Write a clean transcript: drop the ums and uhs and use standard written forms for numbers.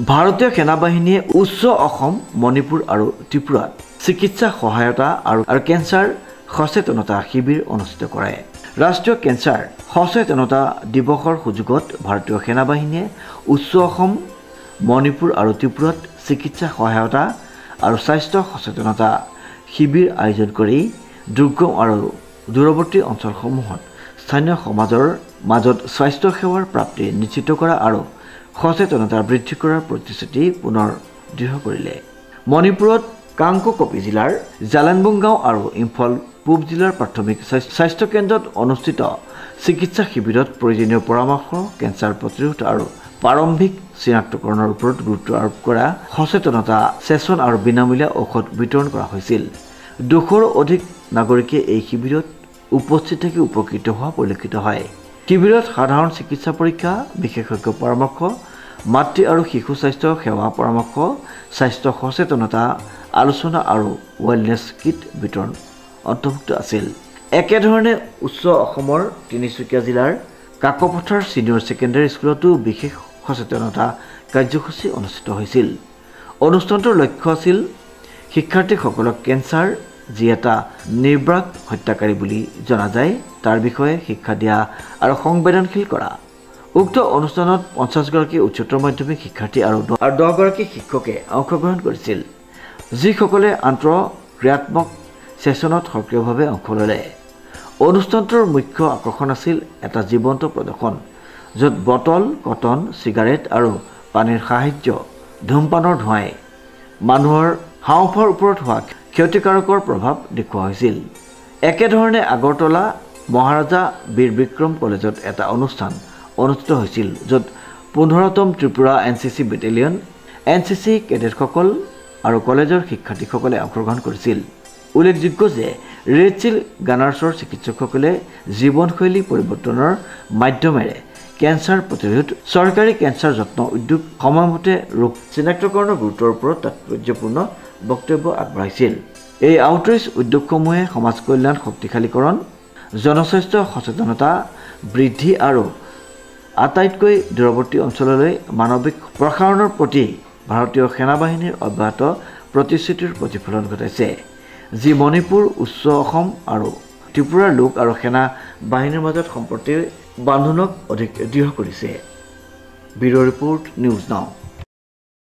ভাৰতীয় সেনাবাহিনীয়ে উচ্চ অসম মণিপুৰ আৰু ত্ৰিপুৰাত চিকিৎসা সহায়তা আৰু কেঞ্চাৰ সচেতনতা শিবিৰ অনুষ্ঠিত কৰে। ৰাষ্ট্ৰীয় কেঞ্চাৰ সচেতনতা দিৱসৰ সুযোগত ভাৰতীয় সেনাবাহিনীয়ে উচ্চ অসম মণিপুৰ আৰু ত্ৰিপুৰাত চিকিৎসা সহায়তা আৰু স্বাস্থ্য সচেতনতা শিবিৰ আয়োজন কৰি দুৰ্গম আৰু দূৰৱৰ্তী অঞ্চলসমূহত স্থানীয় সমাজৰ মাজত স্বাস্থ্য সেৱাৰ প্ৰাপ্তি নিশ্চিত কৰা আৰু সচেতনতা বৃদ্ধি কৰাৰ প্ৰতিশ্ৰুতি পুনৰ দৃঢ় কৰিলে। মণিপুৰত কাংককপি জিলাৰ জালানবুং গাঁও আৰু ইম্ফল পূব জিলাৰ প্ৰাথমিক স্বাস্থ্য কেন্দ্ৰত অনুষ্ঠিত চিকিৎসা শিবিৰত প্ৰয়োজনীয় পৰামৰ্শ, কেঞ্চাৰ প্ৰতিৰোধ আৰু প্ৰাৰম্ভিক চিনাক্তকৰণৰ ওপৰত গুৰুত্ব আৰোপ কৰা সচেতনতা ছেছন আৰু বিনামূলীয়া ঔষধ বিতৰণ কৰা হৈছিল। 200ৰো অধিক নাগৰিকে এই শিবিৰত উপস্থিত থাকি উপকৃত হোৱা পৰিলক্ষিত হয়। শিবিৰত সাধাৰণ চিকিৎসা পৰীক্ষা, বিশেষজ্ঞ পৰামৰ্শ, মাতৃ আৰু শিশু স্বাস্থ্য সেৱা পৰামৰ্শ, স্বাস্থ্য সচেতনতা আলোচনা আৰু ৱেলনেছ কিট বিতৰণ অন্তৰ্ভুক্ত আছিল। একেধৰণে উচ্চ অসমৰ তিনিচুকীয়া জিলাৰ কাকপথাৰ ছিনিয়ৰ ছেকেণ্ডাৰী স্কুলতো বিশেষ সচেতনতা কাৰ্যসূচী অনুষ্ঠিত হৈছিল। অনুষ্ঠানটোৰ লক্ষ্য আছিল শিক্ষাৰ্থীসকলক কেঞ্চাৰ যি এটা নিৰ্বাক হত্যাকাৰী বুলি জনা যায় তাৰ বিষয়ে শিক্ষা দিয়া আৰু সংবেদনশীল কৰা। উক্ত অনুষ্ঠানত 50গৰাকী উচ্চতৰ মাধ্যমিক শিক্ষাৰ্থী আৰু 10গৰাকী শিক্ষকে অংশগ্ৰহণ কৰিছিল, যিসকলে আন্তঃক্ৰিয়াত্মক ছেছনত সক্ৰিয়ভাৱে অংশ ল'লে। অনুষ্ঠানটোৰ মুখ্য আকৰ্ষণ আছিল এটা জীৱন্ত প্ৰদৰ্শন, য'ত বটল, কটন, চিগাৰেট আৰু পানীৰ সাহায্য ধূমপানৰ ধোঁৱাই মানুহৰ হাওঁফাওঁৰ ওপৰত হোৱা ক্ষতিকাৰকৰ প্ৰভাৱ দেখুওৱা হৈছিল। একেধৰণে আগৰতলা মহাৰাজা বীৰ বিক্ৰম কলেজত এটা অনুষ্ঠান অনুষ্ঠিত হৈছিল, য'ত 15তম ত্ৰিপুৰা NCC বেটেলিয়ন, NCC কেডেটসকল আৰু কলেজৰ শিক্ষাৰ্থীসকলে অংশগ্ৰহণ কৰিছিল। উল্লেখযোগ্য যে ৰেড চিল গানাৰ্ছৰ চিকিৎসকসকলে জীৱনশৈলী পৰিৱৰ্তনৰ মাধ্যমেৰে কেঞ্চাৰ প্ৰতিৰোধ, চৰকাৰী কেঞ্চাৰ যত্ন উদ্যোগ, সময়মতে ৰোগ চিনাক্তকৰণৰ গুৰুত্বৰ ওপৰত তাৎপৰ্যপূৰ্ণ বক্তব্য আগবঢ়াইছিল। এই আউটৰিচ উদ্যোগসমূহে সমাজ কল্যাণ শক্তিশালীকৰণ, জনস্বাস্থ্য সচেতনতা বৃদ্ধি আৰু আটাইতকৈ দূৰৱৰ্তী অঞ্চললৈ মানৱিক প্ৰসাৰণৰ প্ৰতি ভাৰতীয় সেনাবাহিনীৰ অব্যাহত প্ৰতিশ্ৰুতিৰ প্ৰতিফলন ঘটাইছে, যি মণিপুৰ, উচ্চ অসম আৰু ত্ৰিপুৰাৰ লোক আৰু সেনা বাহিনীৰ মাজত সম্প্ৰীতিৰ বান্ধোনক অধিক দৃঢ় কৰিছে। Bureau' report, news now.